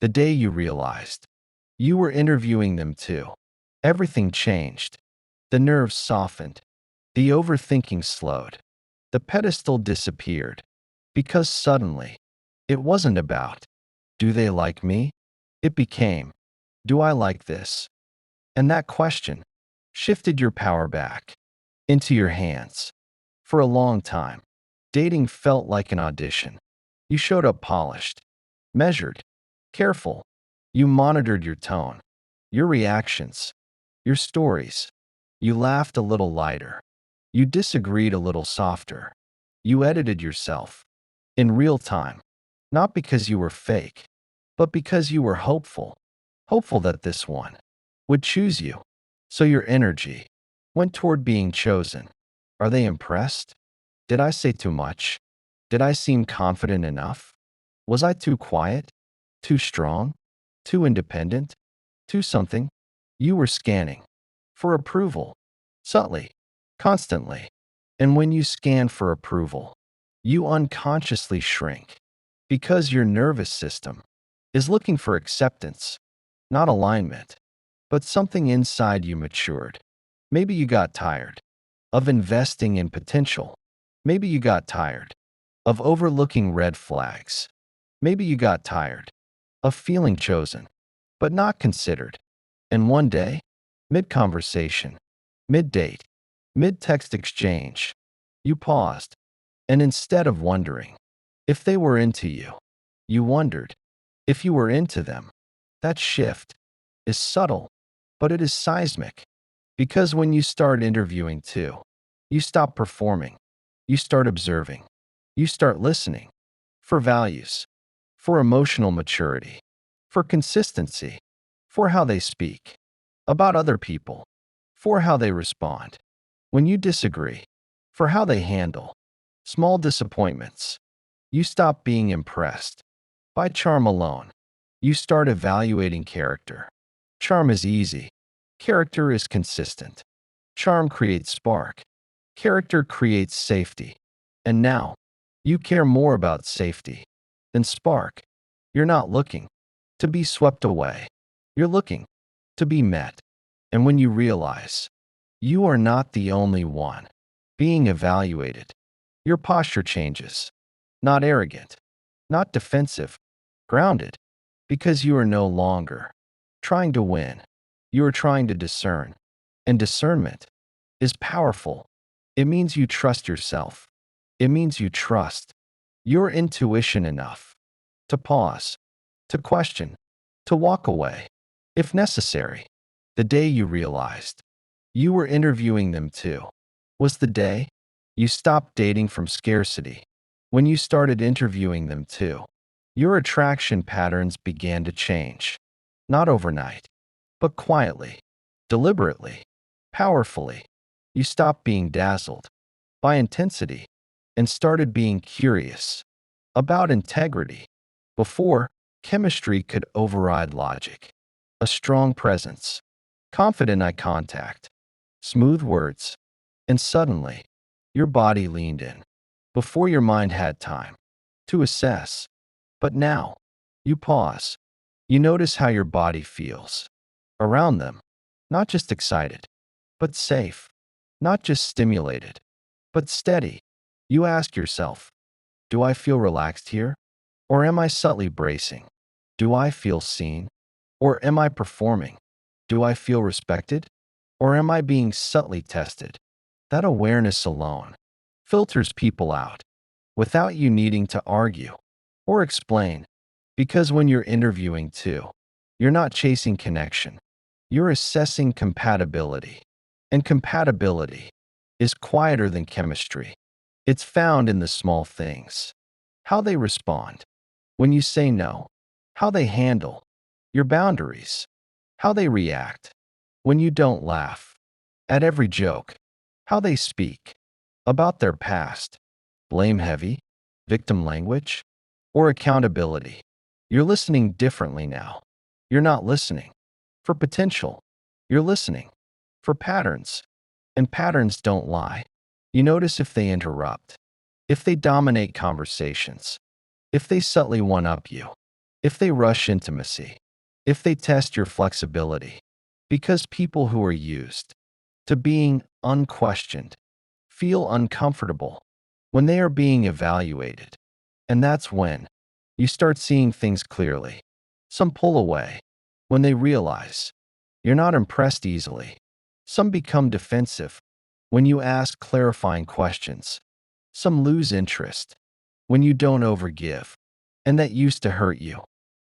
The day you realized you were interviewing them too. Everything changed. The nerves softened. The overthinking slowed. The pedestal disappeared. Because suddenly, it wasn't about, do they like me? It became, do I like this? And that question shifted your power back into your hands. For a long time, dating felt like an audition. You showed up polished, measured, careful. You monitored your tone, your reactions, your stories. You laughed a little lighter. You disagreed a little softer. You edited yourself in real time, not because you were fake, but because you were hopeful, hopeful that this one would choose you. So your energy went toward being chosen. Are they impressed? Did I say too much? Did I seem confident enough? Was I too quiet? Too strong? Too independent? Too something? You were scanning for approval, subtly, constantly. And when you scan for approval, you unconsciously shrink because your nervous system is looking for acceptance, not alignment, but something inside you matured. Maybe you got tired of investing in potential. Maybe you got tired of overlooking red flags. Maybe you got tired of feeling chosen, but not considered. And one day, mid-conversation, mid-date, mid-text exchange, you paused, and instead of wondering if they were into you, you wondered if you were into them. That shift is subtle, but it is seismic. Because when you start interviewing too, you stop performing, you start observing, you start listening for values, for emotional maturity, for consistency, for how they speak about other people, for how they respond when you disagree, for how they handle small disappointments. You stop being impressed by charm alone. You start evaluating character. Charm is easy. Character is consistent. Charm creates spark. Character creates safety. And now, you care more about safety than spark. You're not looking to be swept away. You're looking to be met. And when you realize you are not the only one being evaluated, your posture changes. Not arrogant, not defensive, grounded, because you are no longer trying to win. You are trying to discern. And discernment is powerful. It means you trust yourself. It means you trust your intuition enough to pause, to question, to walk away, if necessary. The day you realized you were interviewing them too was the day you stopped dating from scarcity. When you started interviewing them too, your attraction patterns began to change. Not overnight, but quietly, deliberately, powerfully. You stopped being dazzled by intensity and started being curious about integrity. Before, chemistry could override logic. A strong presence, confident eye contact, smooth words, and suddenly, your body leaned in before your mind had time to assess. But now, you pause. You notice how your body feels around them, not just excited, but safe, not just stimulated, but steady. You ask yourself, do I feel relaxed here? Or am I subtly bracing? Do I feel seen? Or am I performing? Do I feel respected? Or am I being subtly tested? That awareness alone filters people out without you needing to argue or explain. Because when you're interviewing too, you're not chasing connection. You're assessing compatibility. And compatibility is quieter than chemistry. It's found in the small things. How they respond when you say no, how they handle your boundaries, how they react when you don't laugh at every joke, how they speak about their past, blame heavy, victim language, or accountability. You're listening differently now. You're not listening for potential. You're listening for patterns. And patterns don't lie. You notice if they interrupt, if they dominate conversations, if they subtly one-up you, if they rush intimacy, if they test your flexibility. Because people who are used to being unquestioned feel uncomfortable when they are being evaluated. And that's when you start seeing things clearly. Some pull away when they realize you're not impressed easily. Some become defensive when you ask clarifying questions. Some lose interest when you don't overgive. And that used to hurt you.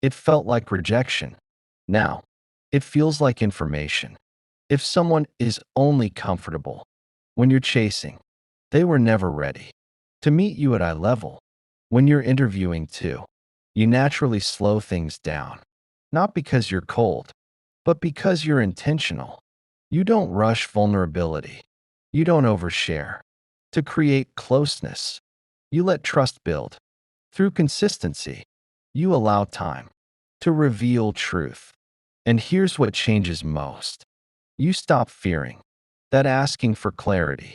It felt like rejection. Now, it feels like information. If someone is only comfortable when you're chasing, they were never ready to meet you at eye level. When you're interviewing too, you naturally slow things down. Not because you're cold, but because you're intentional. You don't rush vulnerability. You don't overshare. To create closeness, you let trust build. Through consistency, you allow time to reveal truth. And here's what changes most. You stop fearing that asking for clarity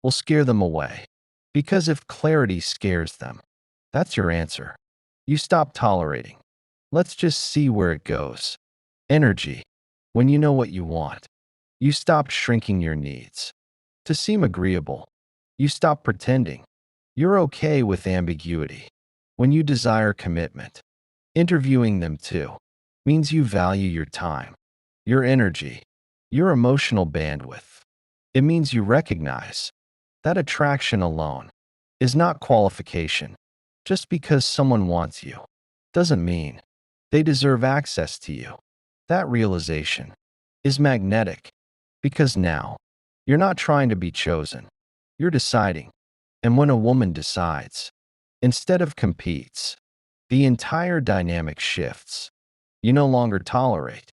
will scare them away. Because if clarity scares them, that's your answer. You stop tolerating. Let's just see where it goes. Energy. When you know what you want, you stop shrinking your needs to seem agreeable. You stop pretending you're okay with ambiguity. When you desire commitment, interviewing them too means you value your time, your energy, your emotional bandwidth. It means you recognize that attraction alone is not qualification. Just because someone wants you doesn't mean they deserve access to you. That realization is magnetic because now you're not trying to be chosen, you're deciding. And when a woman decides, instead of competes, the entire dynamic shifts. You no longer tolerate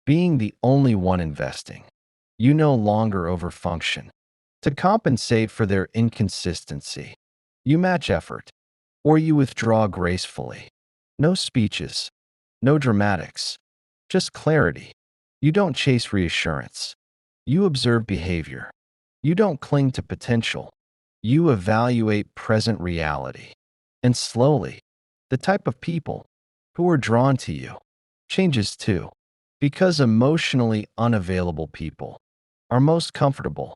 being the only one investing. You no longer overfunction to compensate for their inconsistency. You match effort, or you withdraw gracefully. No speeches, no dramatics, just clarity. You don't chase reassurance. You observe behavior. You don't cling to potential. You evaluate present reality. And slowly, the type of people who are drawn to you changes too. Because emotionally unavailable people are most comfortable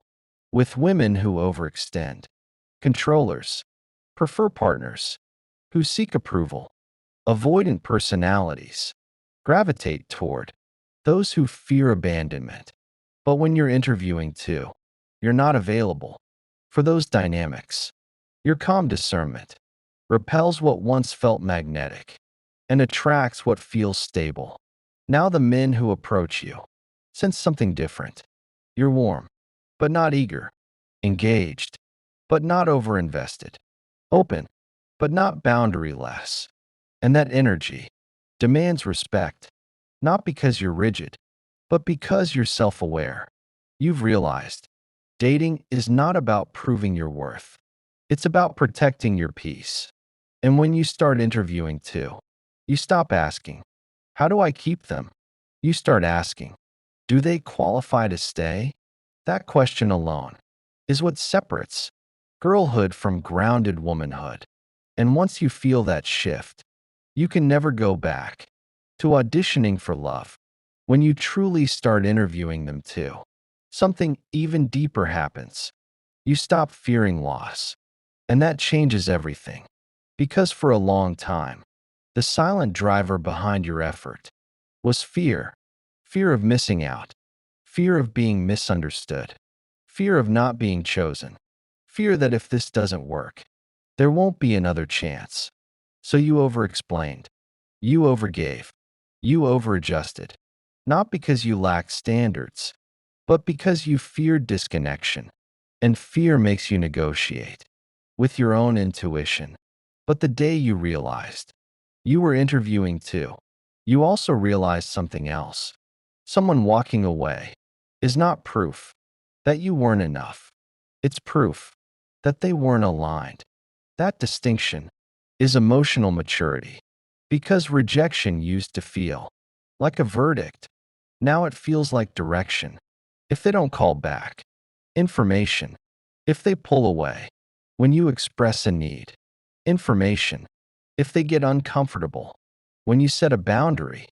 with women who overextend. Controllers prefer partners who seek approval. Avoidant personalities gravitate toward those who fear abandonment. But when you're interviewing too, you're not available for those dynamics. Your calm discernment repels what once felt magnetic and attracts what feels stable. Now the men who approach you sense something different. You're warm, but not eager. Engaged, but not overinvested. Open, but not boundaryless. And that energy demands respect, not because you're rigid, but because you're self-aware. You've realized dating is not about proving your worth. It's about protecting your peace. And when you start interviewing too, you stop asking, how do I keep them? You start asking, do they qualify to stay? That question alone is what separates girlhood from grounded womanhood. And once you feel that shift, you can never go back to auditioning for love. When you truly start interviewing them too, something even deeper happens. You stop fearing loss. And that changes everything. Because for a long time, the silent driver behind your effort was fear. Fear of missing out. Fear of being misunderstood. Fear of not being chosen. Fear that if this doesn't work, there won't be another chance. So you overexplained. You overgave. You overadjusted. Not because you lacked standards, but because you feared disconnection. And fear makes you negotiate with your own intuition. But the day you realized you were interviewing too, you also realized something else. Someone walking away is not proof that you weren't enough. It's proof that they weren't aligned. That distinction is emotional maturity. Because rejection used to feel like a verdict, now it feels like direction. If they don't call back, information. If they pull away when you express a need, information. If they get uncomfortable When you set a boundary,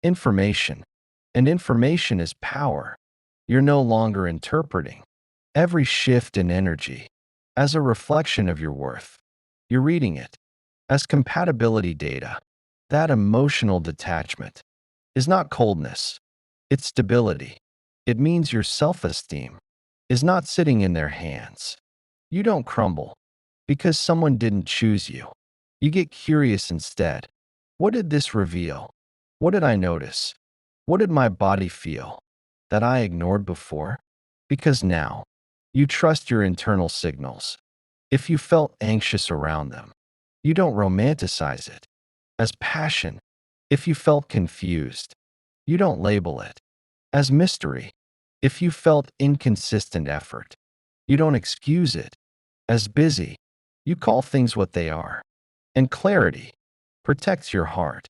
information, and information is power, you're no longer interpreting every shift in energy as a reflection of your worth. You're reading it as compatibility data. That emotional detachment is not coldness, it's stability. It means your self-esteem is not sitting in their hands. You don't crumble because someone didn't choose you. You get curious instead. What did this reveal? What did I notice? What did my body feel that I ignored before? Because now you trust your internal signals. If you felt anxious around them, you don't romanticize it as passion. If you felt confused, you don't label it as mystery. If you felt inconsistent effort, you don't excuse it as busy. You call things what they are. And clarity protects your heart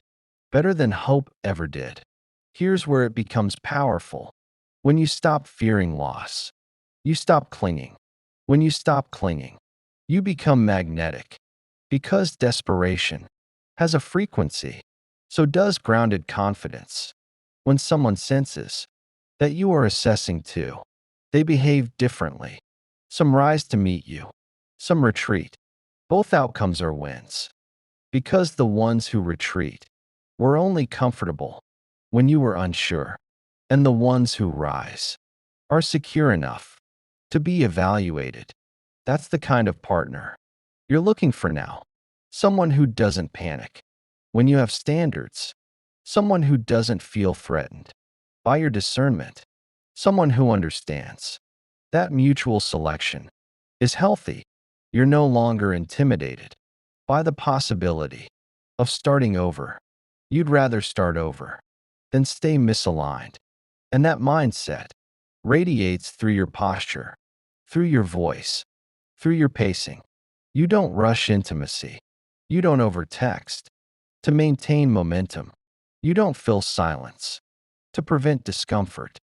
better than hope ever did. Here's where it becomes powerful. When you stop fearing loss, you stop clinging. When you stop clinging, you become magnetic. Because desperation has a frequency, so does grounded confidence. When someone senses that you are assessing too, they behave differently. Some rise to meet you, some retreat. Both outcomes are wins. Because the ones who retreat were only comfortable when you were unsure, and the ones who rise are secure enough to be evaluated. That's the kind of partner you're looking for now. Someone who doesn't panic when you have standards, someone who doesn't feel threatened by your discernment, someone who understands that mutual selection is healthy. You're no longer intimidated by the possibility of starting over. You'd rather start over than stay misaligned. And that mindset radiates through your posture, through your voice, through your pacing. You don't rush intimacy. You don't overtext to maintain momentum. You don't fill silence to prevent discomfort.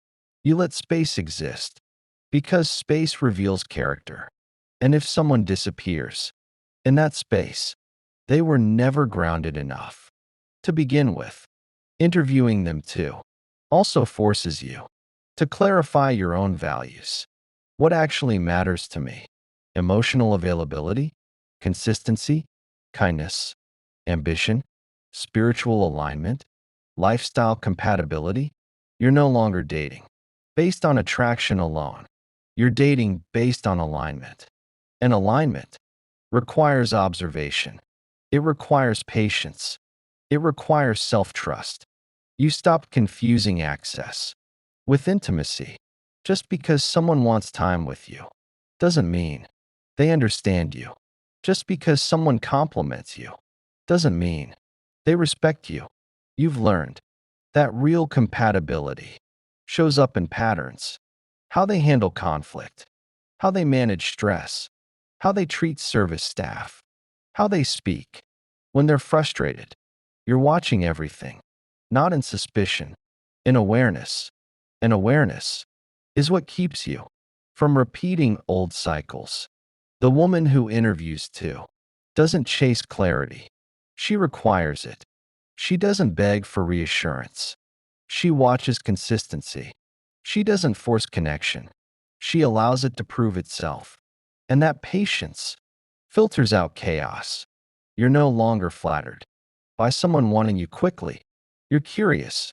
You let space exist because space reveals character. And if someone disappears in that space, they were never grounded enough to begin with. Interviewing them too also forces you to clarify your own values. What actually matters to me? Emotional availability, consistency, kindness, ambition, spiritual alignment, lifestyle compatibility. You're no longer dating based on attraction alone. You're dating based on alignment. And alignment requires observation. It requires patience. It requires self-trust. You stop confusing access with intimacy. Just because someone wants time with you doesn't mean they understand you. Just because someone compliments you doesn't mean they respect you. You've learned that real compatibility shows up in patterns, how they handle conflict, how they manage stress, how they treat service staff, how they speak when they're frustrated. You're watching everything, not in suspicion, in awareness. And awareness is what keeps you from repeating old cycles. The woman who interviews too doesn't chase clarity. She requires it. She doesn't beg for reassurance. She watches consistency. She doesn't force connection. She allows it to prove itself. And that patience filters out chaos. You're no longer flattered by someone wanting you quickly. You're curious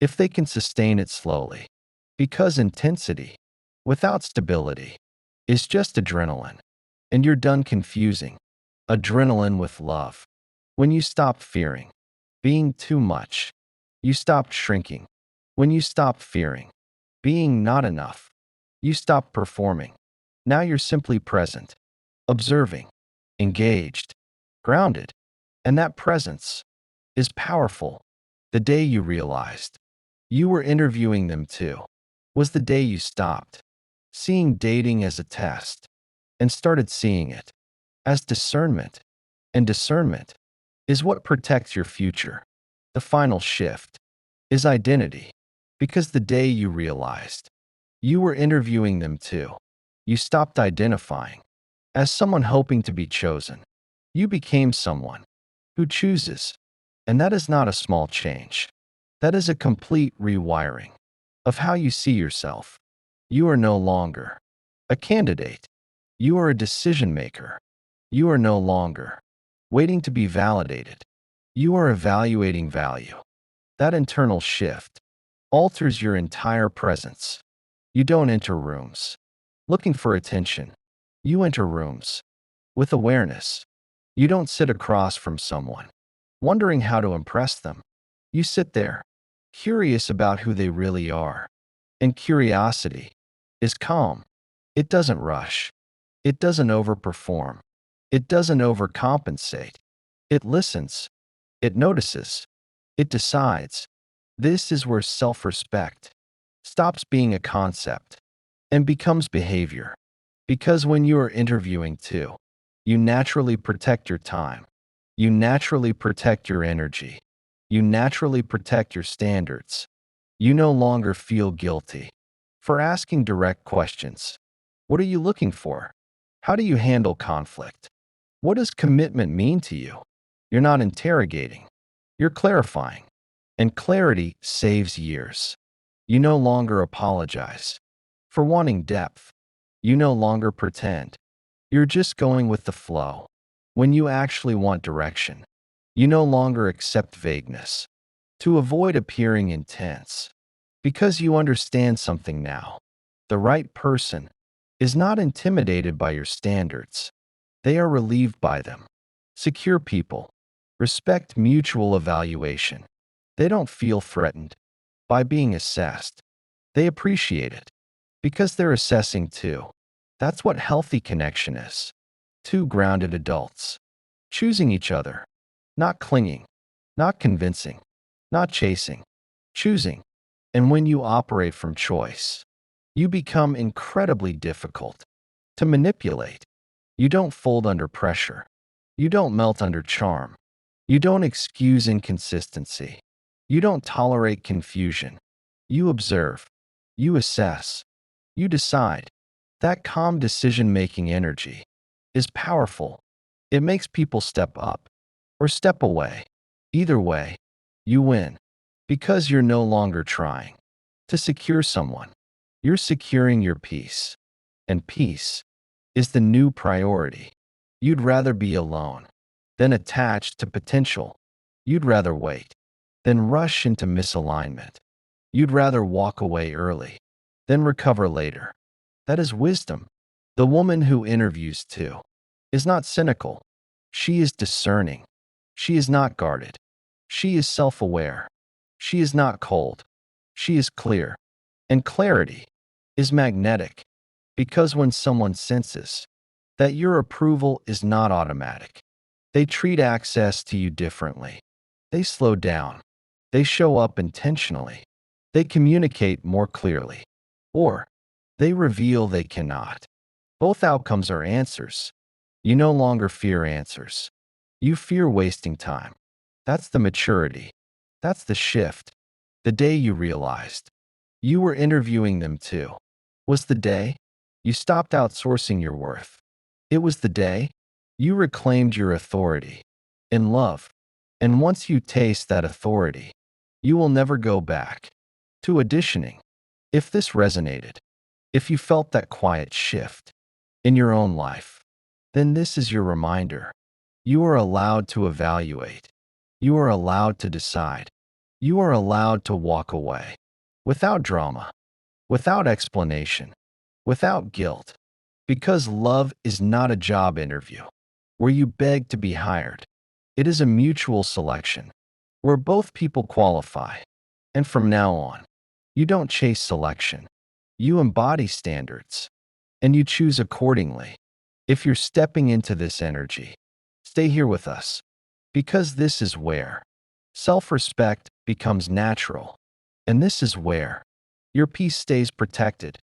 if they can sustain it slowly. Because intensity without stability is just adrenaline. And you're done confusing adrenaline with love. When you stop fearing being too much, you stop shrinking. When you stop fearing being not enough, you stop performing. Now you're simply present, observing, engaged, grounded. And that presence is powerful. The day you realized you were interviewing them too was the day you stopped seeing dating as a test and started seeing it as discernment. And discernment is what protects your future. The final shift is identity. Because the day you realized you were interviewing them too, you stopped identifying as someone hoping to be chosen. You became someone who chooses. And that is not a small change. That is a complete rewiring of how you see yourself. You are no longer a candidate. You are a decision maker. You are no longer waiting to be validated. You are evaluating value. That internal shift alters your entire presence. You don't enter rooms looking for attention. You enter rooms with awareness. You don't sit across from someone wondering how to impress them. You sit there, curious about who they really are. And curiosity is calm. It doesn't rush. It doesn't overperform. It doesn't overcompensate. It listens. It notices. It decides. This is where self-respect stops being a concept and becomes behavior. Because when you are interviewing too, you naturally protect your time. You naturally protect your energy. You naturally protect your standards. You no longer feel guilty for asking direct questions. What are you looking for? How do you handle conflict? What does commitment mean to you? You're not interrogating. You're clarifying. And clarity saves years. You no longer apologize for wanting depth. You no longer pretend. You're just going with the flow. When you actually want direction, you no longer accept vagueness to avoid appearing intense. Because you understand something now. The right person is not intimidated by your standards. They are relieved by them. Secure people respect mutual evaluation. They don't feel threatened by being assessed. They appreciate it because they're assessing too. That's what healthy connection is. Two grounded adults choosing each other, not clinging, not convincing, not chasing, choosing. And when you operate from choice, you become incredibly difficult to manipulate. You don't fold under pressure. You don't melt under charm. You don't excuse inconsistency. You don't tolerate confusion. You observe. You assess. You decide. That calm decision-making energy is powerful. It makes people step up or step away. Either way, you win because you're no longer trying to secure someone. You're securing your peace. And peace is the new priority. You'd rather be alone than attached to potential. You'd rather wait than rush into misalignment. You'd rather walk away early than recover later. That is wisdom. The woman who interviews too is not cynical. She is discerning. She is not guarded. She is self-aware. She is not cold. She is clear. And clarity is magnetic because when someone senses that your approval is not automatic, they treat access to you differently. They slow down. They show up intentionally. They communicate more clearly. Or they reveal they cannot. Both outcomes are answers. You no longer fear answers. You fear wasting time. That's the maturity. That's the shift. The day you realized you were interviewing them too was the day you stopped outsourcing your worth. It was the day you reclaimed your authority in love. And once you taste that authority, you will never go back to auditioning. If this resonated, if you felt that quiet shift in your own life, then this is your reminder. You are allowed to evaluate. You are allowed to decide. You are allowed to walk away without drama, without explanation, without guilt. Because love is not a job interview where you beg to be hired. It is a mutual selection where both people qualify. And from now on, you don't chase selection. You embody standards and you choose accordingly. If you're stepping into this energy, stay here with us because this is where self-respect becomes natural. And this is where your peace stays protected.